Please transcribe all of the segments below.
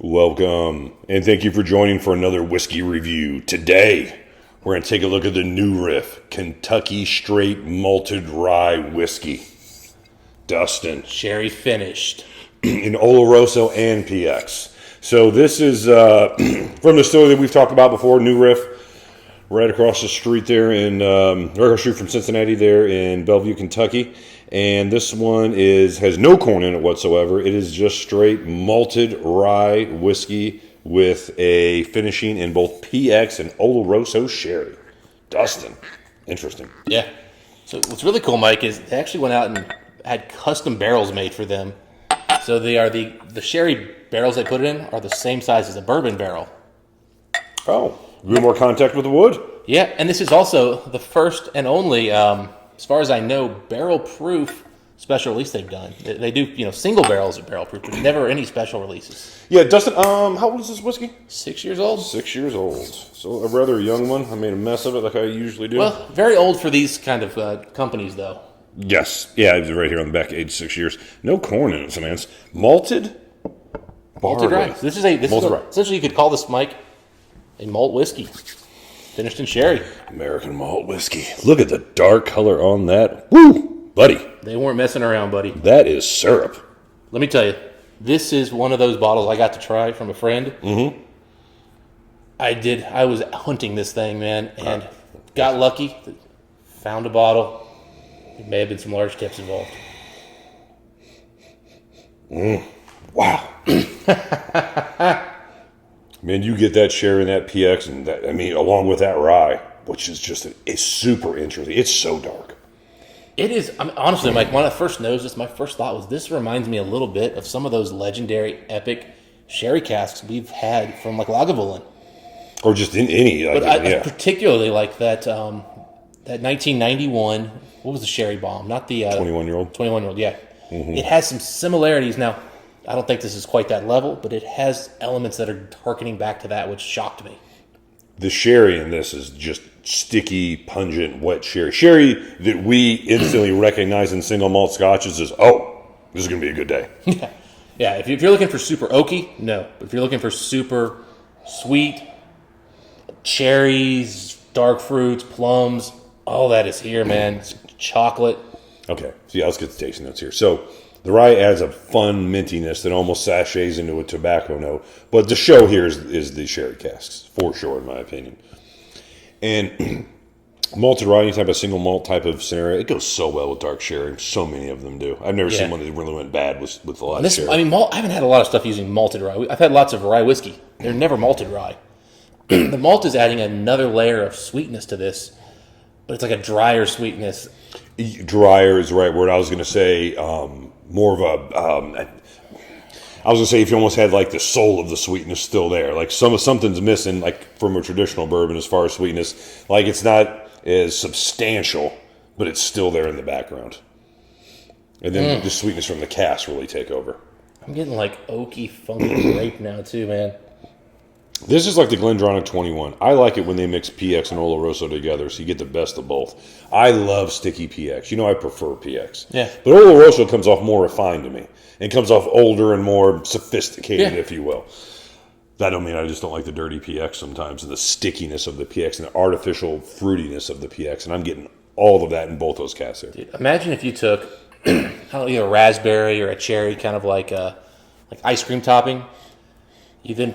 Welcome, and thank you for joining for another whiskey review. Today, we're going to take a look at the new Riff Kentucky Straight Malted Rye Whiskey. Dustin. Sherry finished. In oloroso and PX. So this is from the distillery that we've talked about before, New Riff, right across the street there right across the street from Cincinnati there in Bellevue, Kentucky. And this one has no corn in it whatsoever. It is just straight malted rye whiskey with a finishing in both PX and oloroso sherry. Dustin. Interesting. Yeah. So what's really cool, Mike, is they actually went out and had custom barrels made for them. So they are the sherry barrels they put it in are the same size as a bourbon barrel. Oh, a little more contact with the wood. Yeah, and this is also the first and only, as far as I know, barrel-proof special release they've done. They do, single barrels are barrel-proof, but never any special releases. Yeah, Dustin, how old is this whiskey? 6 years old. 6 years old. So a rather young one. I made a mess of it like I usually do. Well, very old for these kind of companies, though. Yes. Yeah, it's right here on the back, age 6 years. No corn in it, man. It's malted rye. So this is essentially you could call this, Mike, a malt whiskey. Finished in sherry. American malt whiskey. Look at the dark color on that. Woo! Buddy. They weren't messing around, buddy. That is syrup. Let me tell you, this is one of those bottles I got to try from a friend. Mm-hmm. I was hunting this thing, man, and got lucky. Found a bottle. There may have been some large tips involved. Wow. Man, you get that sherry and that PX, and that, along with that rye, which is just it's super interesting. It's so dark. It is. Honestly, Mike, when I first noticed this, my first thought was this reminds me a little bit of some of those legendary, epic sherry casks we've had from like Lagavulin. Or just in any. But I particularly like that 1991, what was the sherry bomb? Not the 21-year-old. 21-year-old, yeah. Mm-hmm. It has some similarities. Now, I don't think this is quite that level, but it has elements that are harkening back to that, which shocked me. The sherry in this is just sticky, pungent, wet sherry. Sherry that we instantly recognize in single malt scotches is, this is going to be a good day. Yeah. If you're looking for super oaky, no. But if you're looking for super sweet, cherries, dark fruits, plums, all that is here, man. It's chocolate. Okay, so let's get the tasting notes here. So the rye adds a fun mintiness that almost sachets into a tobacco note. But the show here is the sherry casks, for sure, in my opinion. And malted rye, any type of single malt type of scenario, it goes so well with dark sherry. So many of them do. I've never seen one that really went bad with a lot of sherry. I haven't had a lot of stuff using malted rye. I've had lots of rye whiskey. They're never malted rye. The malt is adding another layer of sweetness to this, but it's like a drier sweetness. Drier is the right word. I was going to say more of a... I was going to say if you almost had like the soul of the sweetness still there. Like something's missing like from a traditional bourbon as far as sweetness. Like it's not as substantial, but it's still there in the background. And then the sweetness from the cask really take over. I'm getting like oaky, funky grape now too, man. This is like the Glendronach 21. I like it when they mix PX and Oloroso together, so you get the best of both. I love sticky PX. I prefer PX. Yeah. But Oloroso comes off more refined to me. It comes off older and more sophisticated, if you will. That don't mean I just don't like the dirty PX sometimes, and the stickiness of the PX and the artificial fruitiness of the PX. And I'm getting all of that in both those casks here. Dude, imagine if you took either a raspberry or a cherry, kind of like ice cream topping. You then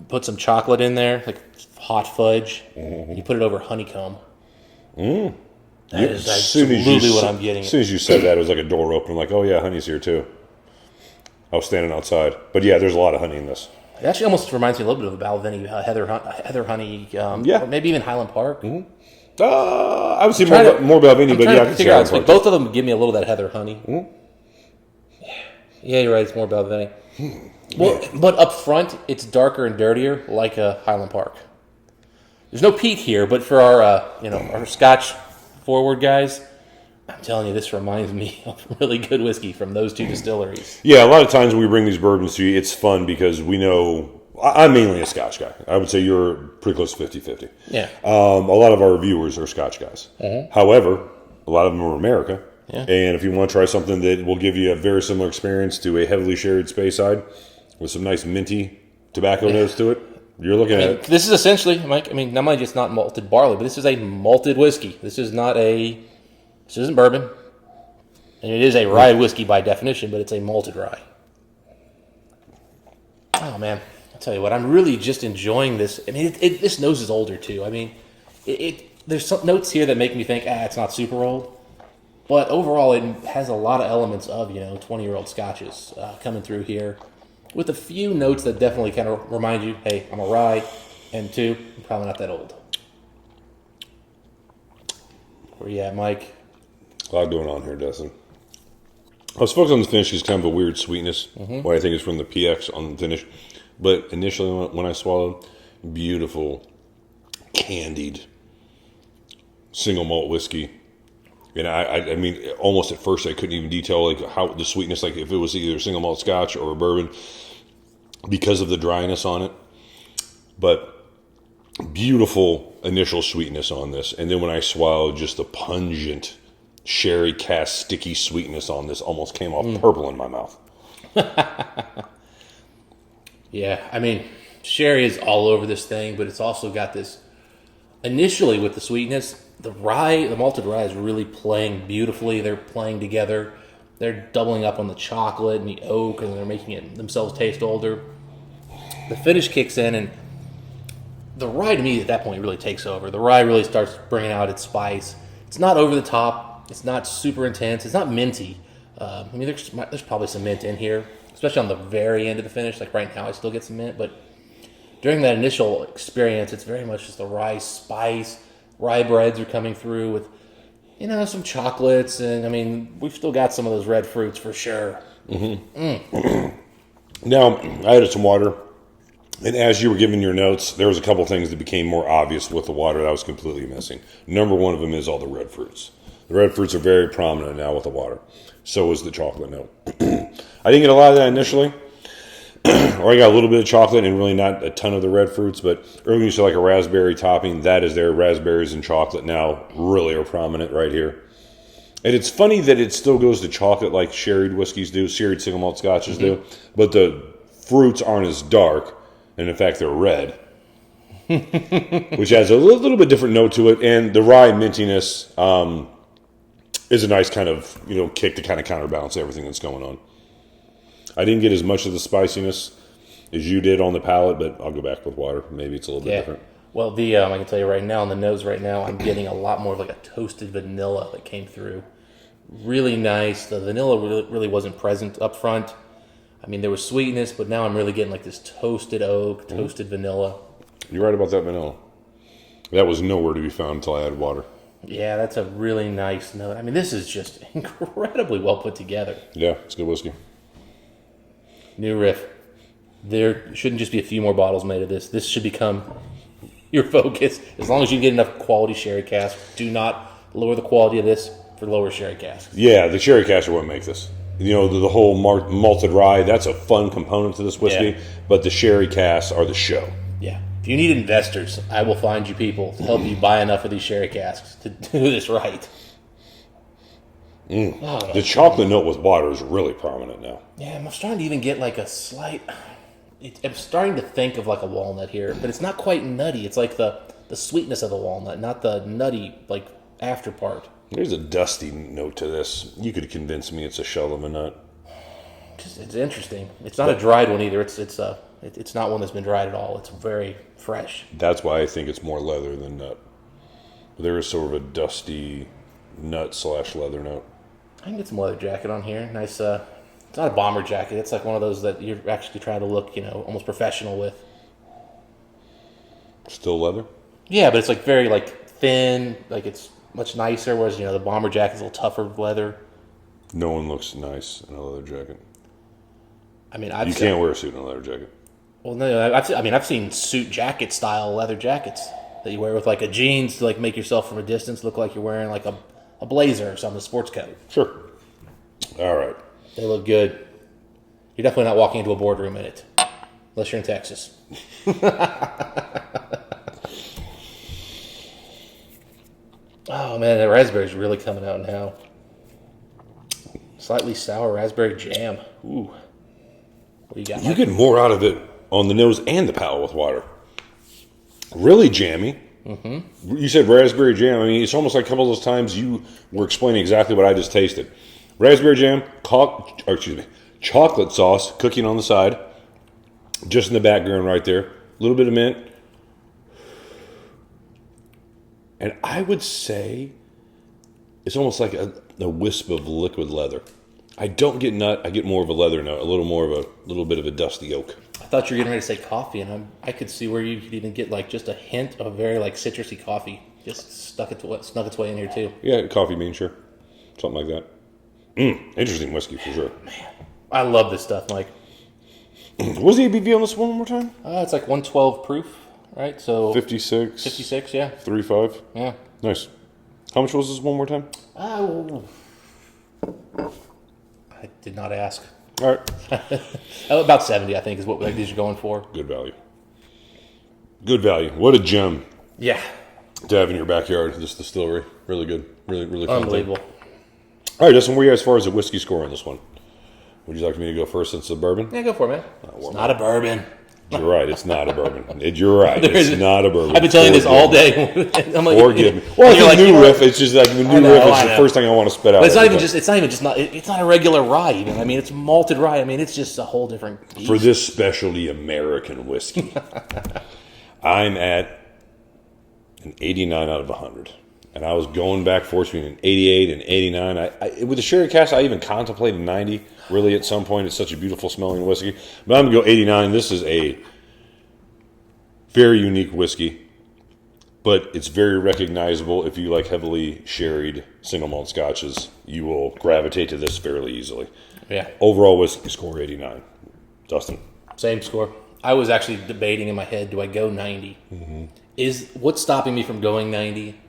put some chocolate in there, like hot fudge, and you put it over honeycomb. That is absolutely what I'm getting. As soon as you said that, it was like a door open. Like, oh yeah, honey's here too. I was standing outside. But yeah, there's a lot of honey in this. It actually almost reminds me a little bit of a Balvenie heather honey, or maybe even Highland Park. Mm-hmm. I would say more Balvenie, but yeah, I can see Highland Park. Both of them give me a little of that heather honey. Mm-hmm. Yeah, you're right. It's more Balvenie. Well, but up front, it's darker and dirtier, like a Highland Park. There's no peat here, but for our our Scotch forward guys, I'm telling you, this reminds me of really good whiskey from those two distilleries. Yeah, a lot of times when we bring these bourbons to you, it's fun because we know... I'm mainly a Scotch guy. I would say you're pretty close to 50-50. Yeah. A lot of our reviewers are Scotch guys. Mm-hmm. However, a lot of them are America. Yeah. And if you want to try something that will give you a very similar experience to a heavily sherried Speyside, with some nice minty tobacco notes to it. You're looking at it. This is essentially, Mike. I mean, not only just not malted barley, but this is a malted whiskey. This isn't bourbon, and it is a rye whiskey by definition, but it's a malted rye. Oh man, I'll tell you what, I'm really just enjoying this. I mean, this nose is older too. I mean, there's some notes here that make me think, it's not super old, but overall, it has a lot of elements of 20-year-old scotches coming through here, with a few notes that definitely kind of remind you, hey, I'm a rye, and two, I'm probably not that old. Where you at, Mike? A lot going on here, Dustin. I was focused on the finish. It's kind of a weird sweetness. What I think is from the PX on the finish. But initially, when I swallowed, beautiful, candied, single malt whiskey. And I mean, almost at first, I couldn't even detail like how the sweetness, like if it was either single malt scotch or a bourbon, because of the dryness on it. But beautiful initial sweetness on this. And then when I swallowed, just the pungent sherry cask sticky sweetness on this almost came off purple in my mouth. Yeah, I mean, sherry is all over this thing, but it's also got this, initially with the sweetness, the malted rye is really playing beautifully. They're playing together. They're doubling up on the chocolate and the oak, and they're making it themselves taste older. The finish kicks in, and the rye to me at that point really takes over. The rye really starts bringing out its spice. It's not over the top. It's not super intense. It's not minty. I mean, there's probably some mint in here, especially on the very end of the finish. Like right now, I still get some mint, but during that initial experience, it's very much just the rye spice. Rye breads are coming through with, some chocolates, and I mean, we've still got some of those red fruits for sure. Now, I added some water, and as you were giving your notes, there was a couple things that became more obvious with the water that I was completely missing. Number one of them is all the red fruits. The red fruits are very prominent now with the water. So is the chocolate note. I didn't get a lot of that initially. Or I got a little bit of chocolate and really not a ton of the red fruits, but earlier you saw like a raspberry topping. That is there. Raspberries and chocolate now really are prominent right here. And it's funny that it still goes to chocolate like sherried whiskeys do, sherried single malt scotches do, but the fruits aren't as dark, and in fact they're red, which adds a little bit different note to it. And the rye mintiness is a nice kind of kick to kind of counterbalance everything that's going on. I didn't get as much of the spiciness as you did on the palate, but I'll go back with water. Maybe it's a little bit different. Well, I can tell you right now, on the nose right now, I'm getting a lot more of like a toasted vanilla that came through. Really nice. The vanilla really wasn't present up front. I mean, there was sweetness, but now I'm really getting like this toasted oak, toasted vanilla. You're right about that vanilla. That was nowhere to be found until I added water. Yeah, that's a really nice note. I mean, this is just incredibly well put together. Yeah, it's good whiskey. New Riff. There shouldn't just be a few more bottles made of this. This should become your focus. As long as you get enough quality sherry cask, do not lower the quality of this for lower sherry casks. Yeah, the sherry casks are what make this. The whole malted rye, that's a fun component to this whiskey, but the sherry casks are the show. Yeah. If you need investors, I will find you people to help you buy enough of these sherry casks to do this right. The chocolate note with water is really prominent now. Yeah, I'm starting to even get like a slight... I'm starting to think of like a walnut here, but it's not quite nutty. It's like the sweetness of the walnut, not the nutty like after part. There's a dusty note to this. You could convince me it's a shell of a nut. It's interesting. It's not a dried one either. It's not one that's been dried at all. It's very fresh. That's why I think it's more leather than nut. There is sort of a dusty nut/leather note. I can get some leather jacket on here. Nice. It's not a bomber jacket. It's like one of those that you're actually trying to look, almost professional with. Still leather? Yeah, but it's like very like thin. Like it's much nicer. Whereas the bomber jacket's a little tougher leather. No one looks nice in a leather jacket. I mean, you can't wear a suit in a leather jacket. Well, no, I've seen suit jacket style leather jackets that you wear with like a jeans to like make yourself from a distance look like you're wearing like a blazer or something, a sports coat. Sure. All right. They look good. You're definitely not walking into a boardroom in it, unless you're in Texas. Oh man, that raspberry's really coming out now. Slightly sour raspberry jam. Ooh. What do you got? You get more out of it on the nose and the palate with water. Really jammy. Mm-hmm. You said raspberry jam. I mean, it's almost like a couple of those times you were explaining exactly what I just tasted. Raspberry jam, chocolate sauce cooking on the side, just in the background right there. A little bit of mint. And I would say it's almost like a wisp of liquid leather. I don't get nut. I get more of a leather note, a little bit of a dusty oak. I thought you were getting ready to say coffee, and I could see where you could even get like just a hint of a very like citrusy coffee just snuck its way in here too. Yeah, coffee bean, sure. Something like that. Interesting whiskey for sure. Man, I love this stuff, Mike. What's the ABV on this one more time? It's like 112 proof, right? So 56. 56, yeah. 3.5. Yeah. Nice. How much was this one more time? I did not ask. All right. About 70, I think, is what these are going for. Good value. Good value. What a gem Yeah. to have in your backyard, this distillery. Really good. Really, really fun. Unbelievable. All right, Justin, where are you as far as the whiskey score on this one? Would you like me to go first since it's a bourbon? Yeah, go for it, man. It's not a bourbon. You're right. It's not a bourbon. You're right. It's not a bourbon. I've been telling you this all day. I'm like, Forgive me. Well, I think new riff. It's just like the new riff is the know. first thing I want to spit out. But it's not even just. It's not a regular rye. Even. I mean, it's malted rye. I mean, it's just a whole different beast. For this specialty American whiskey, I'm at an 89 out of 100. And I was going back forth between an 88 and 89. With the sherry cask, I even contemplated 90. Really, at some point, it's such a beautiful smelling whiskey. But I'm going to go 89. This is a very unique whiskey, but it's very recognizable. If you like heavily sherried single malt scotches, you will gravitate to this fairly easily. Yeah. Overall whiskey score 89. Dustin. Same score. I was actually debating in my head, do I go 90? Mm-hmm. What's stopping me from going 90?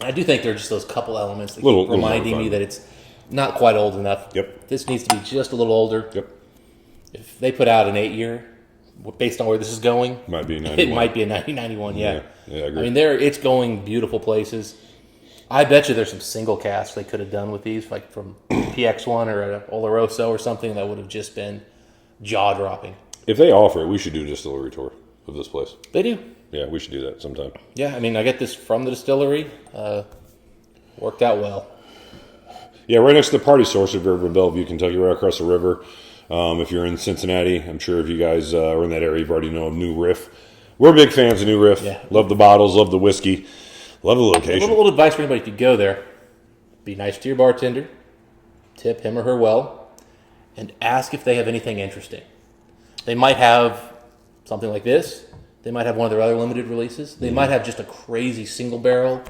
I do think there are just those couple elements that keep reminding me that it's not quite old enough. Yep. This needs to be just a little older. Yep. If they put out an 8-year, based on where this is going, Might be a 91. it might be a 90-91, yeah. Yeah, I agree. I mean, it's going beautiful places. I bet you there's some single casks they could have done with these, like from PX1 or an Oloroso or something that would have just been jaw-dropping. If they offer it, we should do a distillery tour of this place. They do. Yeah, we should do that sometime. Yeah, I mean, I get this from the distillery. Worked out well. Yeah, right next to the Party Source of River Bellevue, Kentucky, right across the river. If you're in Cincinnati, I'm sure if you guys are in that area, you've already know of New Riff. We're big fans of New Riff. Yeah. Love the bottles, love the whiskey, love the location. A little advice for anybody: if you go there, be nice to your bartender, tip him or her well, and ask if they have anything interesting. They might have something like this. They might have one of their other limited releases. They might have just a crazy single barrel.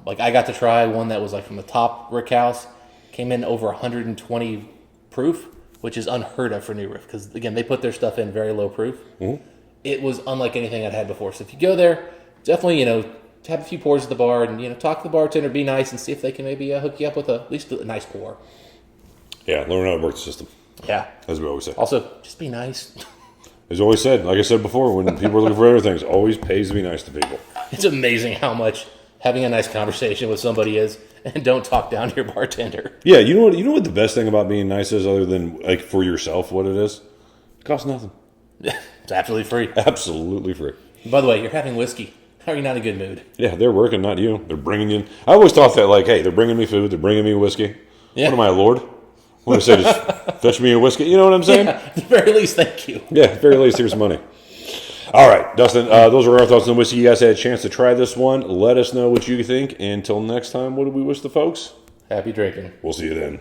Like I got to try one that was like from the top rick house, came in over 120 proof, which is unheard of for New Riff because again they put their stuff in very low proof. Mm-hmm. It was unlike anything I'd had before. So if you go there, definitely have a few pours at the bar and talk to the bartender, be nice, and see if they can maybe hook you up with at least a nice pour. Yeah, learn how to work the system. Yeah, as we always say. Also, just be nice. As always said, like I said before, when people are looking for other things, always pays to be nice to people. It's amazing how much having a nice conversation with somebody is, and don't talk down to your bartender. Yeah, you know what the best thing about being nice is, other than like for yourself, what it is? It costs nothing. It's absolutely free. Absolutely free. By the way, you're having whiskey. How are you not in a good mood? Yeah, they're working, not you. They're bringing you. I always thought that, like, hey, they're bringing me food, they're bringing me whiskey. Yeah. What am I, a lord? What do I say? Just fetch me a whiskey. You know what I'm saying? Yeah, at the very least, thank you. Yeah, at the very least, here's some money. All right, Dustin, those are our thoughts on whiskey. You guys had a chance to try this one. Let us know what you think. Until next time, what do we wish the folks? Happy drinking. We'll see you then.